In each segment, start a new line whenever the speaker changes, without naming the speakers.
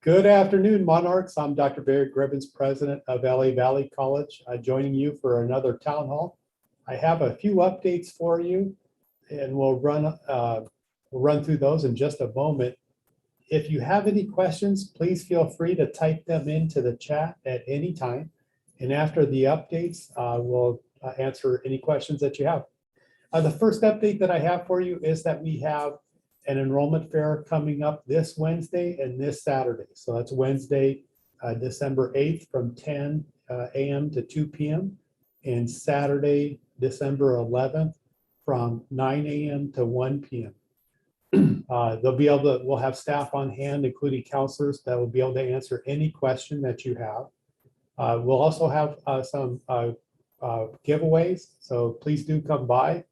Good afternoon, Monarchs. I'm Dr. Barry Gribbins, president of LA Valley College, joining you for another town hall. I have a few updates for you, and we'll run through those in just a moment. If you have any questions, please feel free to type them into the chat at any time. And after the updates, we'll answer any questions that you have. The first update that I have for you is that we have an enrollment fair coming up this Wednesday and this Saturday. So that's Wednesday, December 8th from 10 a.m. to 2 p.m. and Saturday, December 11th from 9 a.m. to 1 p.m. We'll have staff on hand, including counselors, that will be able to answer any question that you have. We'll also have some giveaways, so please do come by.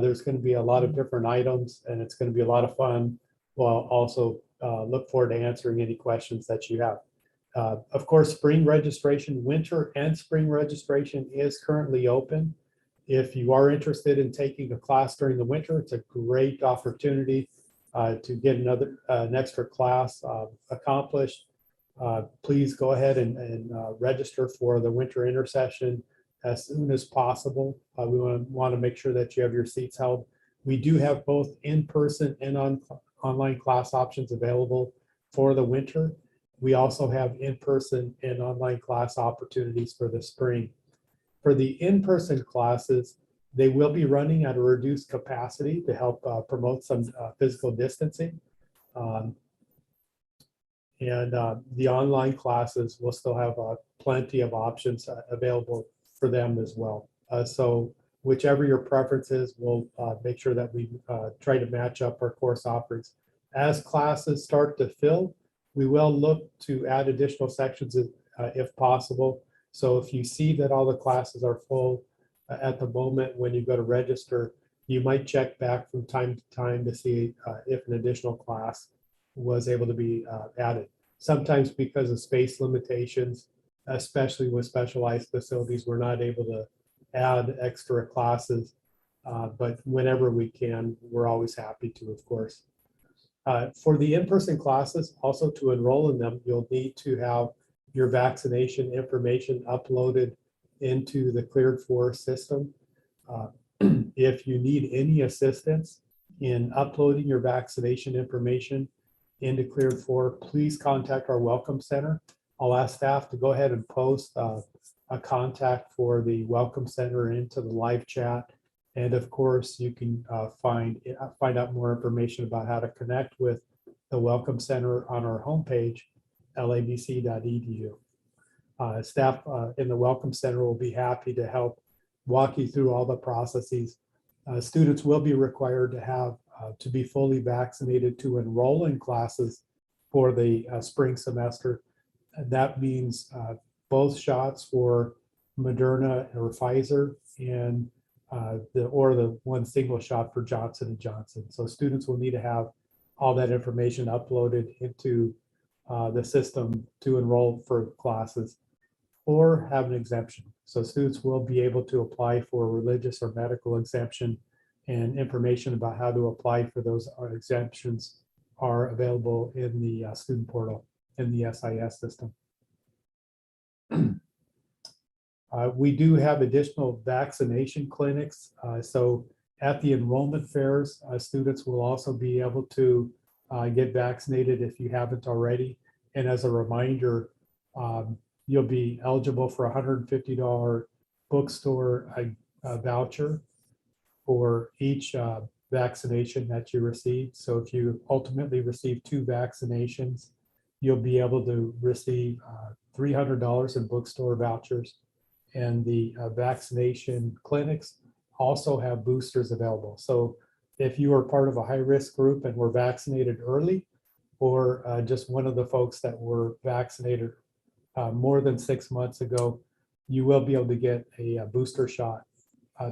There's going to be a lot of different items, and it's going to be a lot of fun. We'll also look forward to answering any questions that you have. Of course, spring registration, winter and spring registration is currently open. If you are interested in taking a class during the winter, it's a great opportunity to get an extra class accomplished. Please go ahead and register for the winter intersession as soon as possible. We want to make sure that you have your seats held. We do have both in-person and online class options available for the winter. We also have in-person and online class opportunities for the spring. For the in-person classes, they will be running at a reduced capacity to help promote some physical distancing. The online classes will still have plenty of options available for them as well. So whichever your preference is, we'll make sure that we try to match up our course offerings. As classes start to fill, we will look to add additional sections if possible. So if you see that all the classes are full at the moment when you go to register, you might check back from time to time to see if an additional class was able to be added. Sometimes because of space limitations, especially with specialized facilities, we're not able to add extra classes, but whenever we can, we're always happy to, of course. For the in-person classes, also to enroll in them, you'll need to have your vaccination information uploaded into the Cleared For system. If you need any assistance in uploading your vaccination information into Cleared For, please contact our Welcome Center. I'll ask staff to go ahead and post a contact for the Welcome Center into the live chat. And of course, you can find out more information about how to connect with the Welcome Center on our homepage, lavc.edu. Staff in the Welcome Center will be happy to help walk you through all the processes. Students will be required to have to be fully vaccinated to enroll in classes for the spring semester. That means both shots for Moderna or Pfizer and the one single shot for Johnson & Johnson. So students will need to have all that information uploaded into the system to enroll for classes or have an exemption. So students will be able to apply for religious or medical exemption, and information about how to apply for those exemptions are available in the student portal in the SIS system. We do have additional vaccination clinics. So at the enrollment fairs, students will also be able to get vaccinated if you haven't already. And as a reminder, you'll be eligible for a $150 bookstore voucher for each vaccination that you receive. So if you ultimately receive 2 vaccinations, you'll be able to receive $300 in bookstore vouchers. And the vaccination clinics also have boosters available. So if you are part of a high-risk group and were vaccinated early, or just one of the folks that were vaccinated more than 6 months ago, you will be able to get a booster shot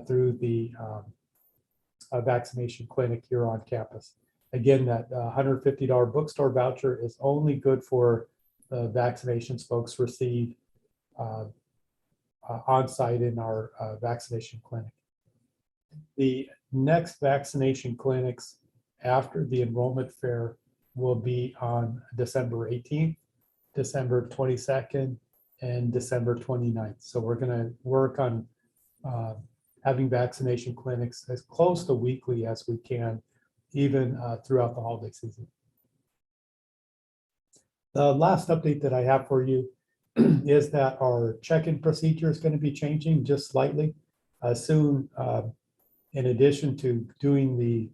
through the vaccination clinic here on campus. Again, that $150 bookstore voucher is only good for the vaccinations folks receive on-site in our vaccination clinic. The next vaccination clinics after the enrollment fair will be on December 18th. December 22nd and December 29th. So we're going to work on having vaccination clinics as close to weekly as we can, even throughout the holiday season. The last update that I have for you is that our check-in procedure is going to be changing just slightly soon. In addition to doing the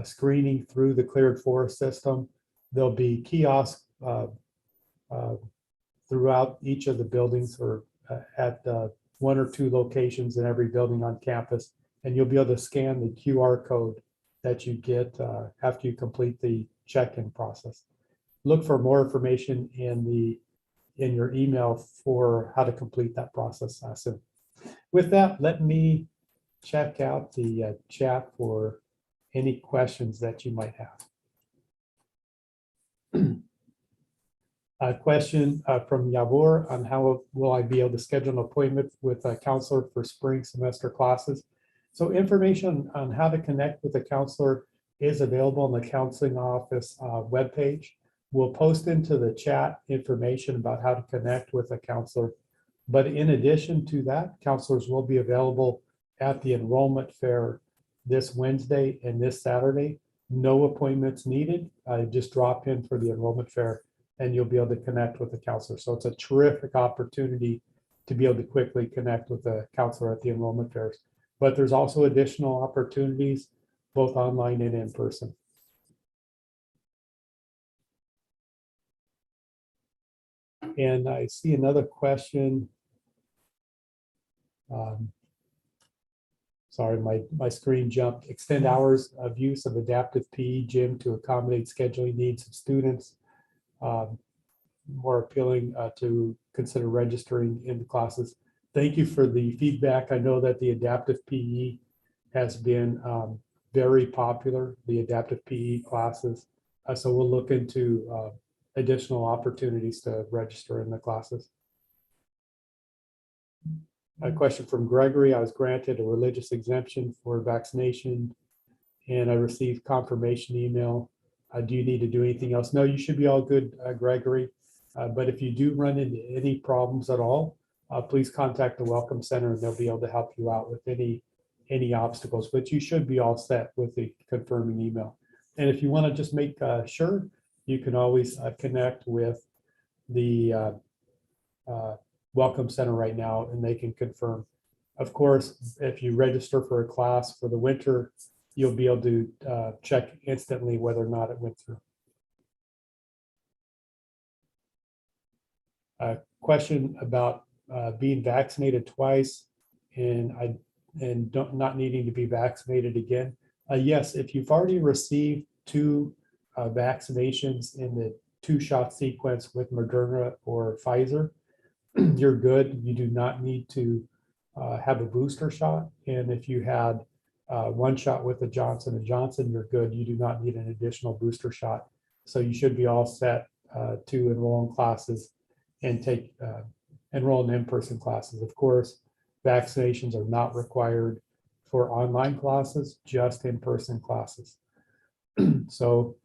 screening through the cleared forest system, there'll be kiosks throughout each of the buildings, or at 1 or 2 locations in every building on campus, and you'll be able to scan the QR code that you get after you complete the check-in process. Look for more information in your email for how to complete that process soon. With that, let me check out the chat for any questions that you might have. A question from Yavor on how will I be able to schedule an appointment with a counselor for spring semester classes. So information on how to connect with a counselor is available on the counseling office webpage. We'll post into the chat information about how to connect with a counselor. But in addition to that, counselors will be available at the enrollment fair this Wednesday and this Saturday. No appointments needed. Just drop in for the enrollment fair and you'll be able to connect with a counselor. So it's a terrific opportunity to be able to quickly connect with a counselor at the enrollment fairs. But there's also additional opportunities, both online and in person. And I see another question. Sorry, my screen jumped. Extend hours of use of adaptive PE gym to accommodate scheduling needs of students. More appealing to consider registering in the classes. Thank you for the feedback. I know that the adaptive PE has been very popular, the adaptive PE classes. So we'll look into additional opportunities to register in the classes. A question from Gregory. I was granted a religious exemption for vaccination and I received confirmation email. Do you need to do anything else? No, you should be all good, Gregory. But if you do run into any problems at all, please contact the Welcome Center and they'll be able to help you out with any obstacles. But you should be all set with the confirming email. And if you want to just make sure, you can always connect with the Welcome Center right now and they can confirm. Of course, if you register for a class for the winter, you'll be able to check instantly whether or not it went through. A question about being vaccinated twice and not needing to be vaccinated again. Yes, if you've already received 2 vaccinations in the 2-shot sequence with Moderna or Pfizer, you're good. You do not need to have a booster shot. And if you had 1 shot with the Johnson & Johnson, you're good. You do not need an additional booster shot. So you should be all set to enroll in classes and enroll in in-person classes. Of course, vaccinations are not required for online classes, just in-person classes. So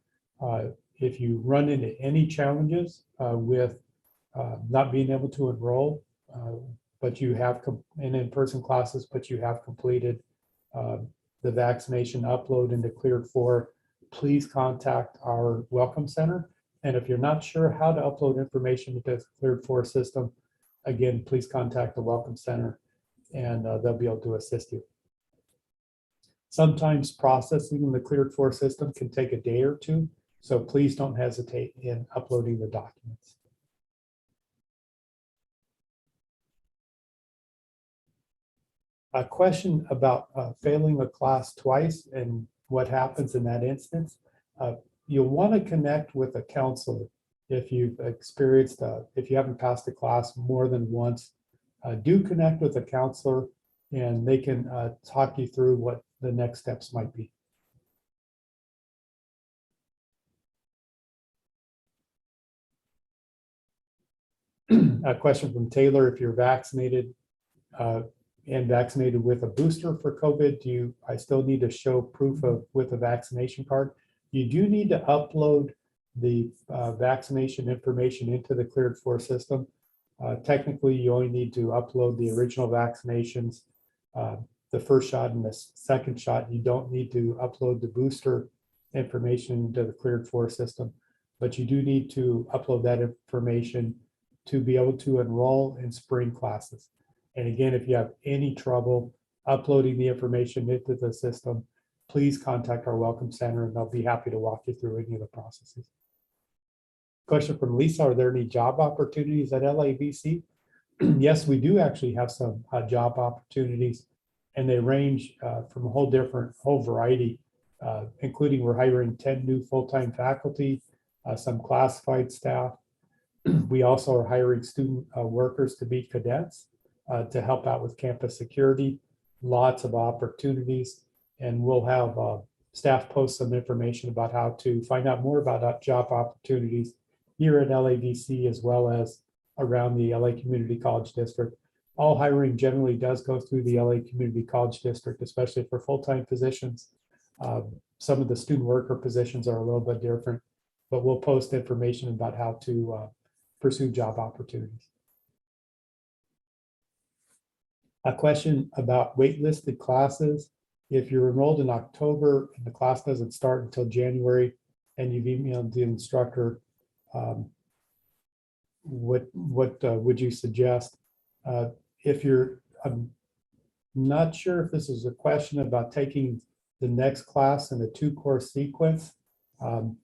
if you run into any challenges with not being able to enroll, but you have in-person classes, but you have completed the vaccination upload into Cleared For, please contact our Welcome Center. And if you're not sure how to upload information into the Cleared For system, again, please contact the Welcome Center and they'll be able to assist you. Sometimes processing in the Cleared For system can take a day or 2, so please don't hesitate in uploading the documents. A question about failing a class twice and what happens in that instance. You'll want to connect with a counselor if you've experienced, if you haven't passed a class more than once. Do connect with a counselor and they can talk you through what the next steps might be. A question from Taylor: if you're vaccinated and vaccinated with a booster for COVID, I still need to show proof of with a vaccination card? You do need to upload the vaccination information into the cleared for system. Technically, you only need to upload the original vaccinations, the first shot and the second shot. You don't need to upload the booster information to the cleared for system, but you do need to upload that information to be able to enroll in spring classes. And again, if you have any trouble uploading the information into the system, please contact our Welcome Center and they'll be happy to walk you through any of the processes. Question from Lisa, are there any job opportunities at LAVC? Yes, we do actually have some job opportunities, and they range from a whole variety, including we're hiring 10 new full-time faculty, some classified staff. We also are hiring student workers to be cadets to help out with campus security. Lots of opportunities, and we'll have staff post some information about how to find out more about job opportunities here at LAVC as well as around the LA Community College District. All hiring generally does go through the LA Community College District, especially for full-time positions. Some of the student worker positions are a little bit different, but we'll post information about how to pursue job opportunities. A question about waitlisted classes. If you're enrolled in October and the class doesn't start until January and you've emailed the instructor, what would you suggest? If you're, I'm not sure if this is a question about taking the next class in a 2-course sequence. And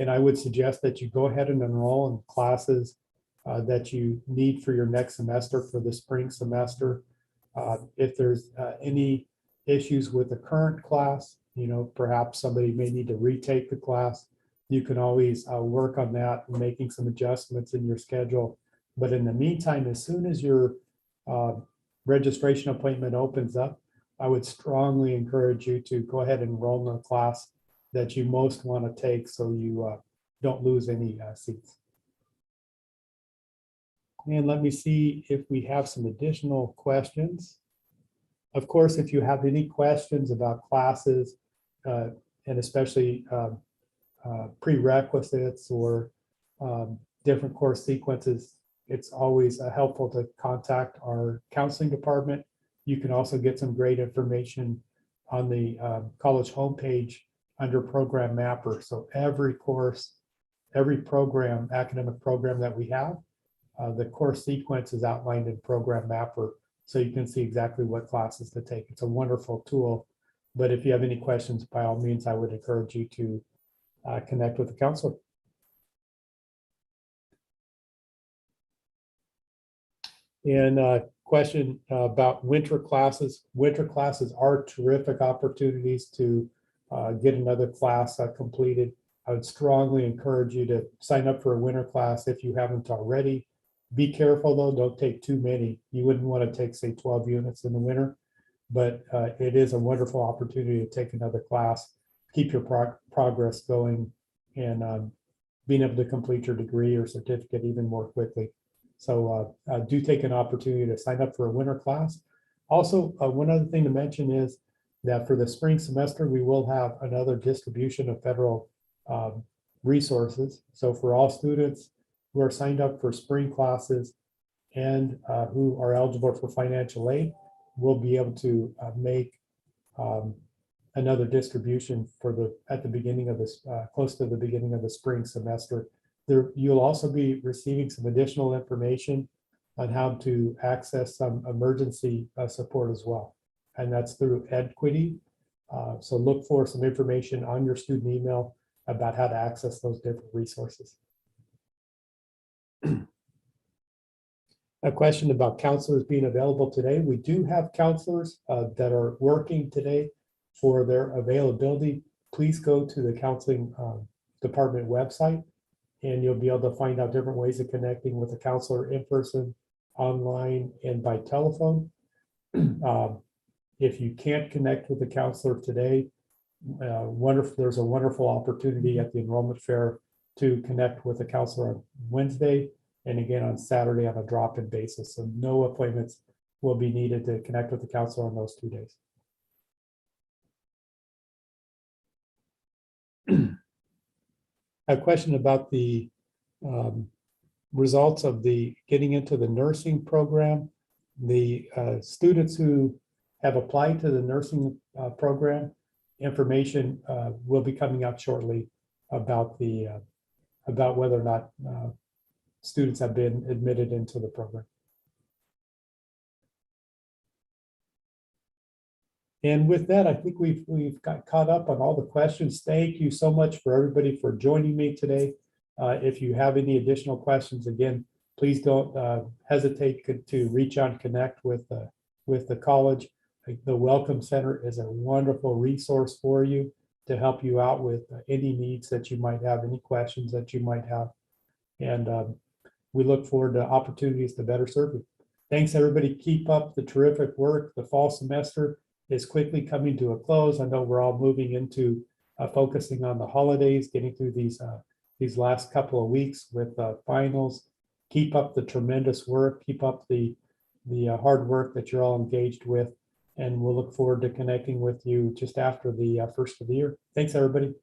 I would suggest that you go ahead and enroll in classes that you need for your next semester for the spring semester. If there's any issues with the current class, you know, perhaps somebody may need to retake the class. You can always work on that, making some adjustments in your schedule. But in the meantime, as soon as your registration appointment opens up, I would strongly encourage you to go ahead and enroll in a class that you most want to take so you don't lose any seats. And let me see if we have some additional questions. Of course, if you have any questions about classes, and especially prerequisites or different course sequences, it's always helpful to contact our counseling department. You can also get some great information on the college homepage under Program Mapper. So every course, every program, academic program that we have, the course sequence is outlined in Program Mapper, so you can see exactly what classes to take. It's a wonderful tool, but if you have any questions, by all means, I would encourage you to connect with the counselor. And question about winter classes. Winter classes are terrific opportunities to get another class completed. I would strongly encourage you to sign up for a winter class if you haven't already. Be careful though, don't take too many. You wouldn't want to take, say, 12 units in the winter, but it is a wonderful opportunity to take another class, keep your progress going, and being able to complete your degree or certificate even more quickly. So do take an opportunity to sign up for a winter class. Also, one other thing to mention is that for the spring semester, we will have another distribution of federal resources. So for all students who are signed up for spring classes and who are eligible for financial aid, we'll be able to make another distribution for at the beginning of this, close to the beginning of the spring semester. You'll also be receiving some additional information on how to access some emergency support as well. And that's through EdQuity. So look for some information on your student email about how to access those different resources. A question about counselors being available today. We do have counselors that are working today. For their availability, please go to the counseling department website and you'll be able to find out different ways of connecting with a counselor in person, online, and by telephone. If you can't connect with a counselor today, there's a wonderful opportunity at the enrollment fair to connect with a counselor on Wednesday and again on Saturday on a drop-in basis. So no appointments will be needed to connect with the counselor on those 2 days. a question about the results of the getting into the nursing program. The students who have applied to the nursing program, information will be coming out shortly about the about whether or not students have been admitted into the program. And with that, I think we've got caught up on all the questions. Thank you so much for everybody for joining me today. If you have any additional questions, again, please don't hesitate to reach out and connect with the college. The Welcome Center is a wonderful resource for you to help you out with any needs that you might have, any questions that you might have. And we look forward to opportunities to better serve you. Thanks, everybody. Keep up the terrific work. The fall semester is quickly coming to a close. I know we're all moving into focusing on the holidays, getting through these last couple of weeks with finals. Keep up the tremendous work. Keep up the hard work that you're all engaged with. And we'll look forward to connecting with you just after the first of the year. Thanks, everybody.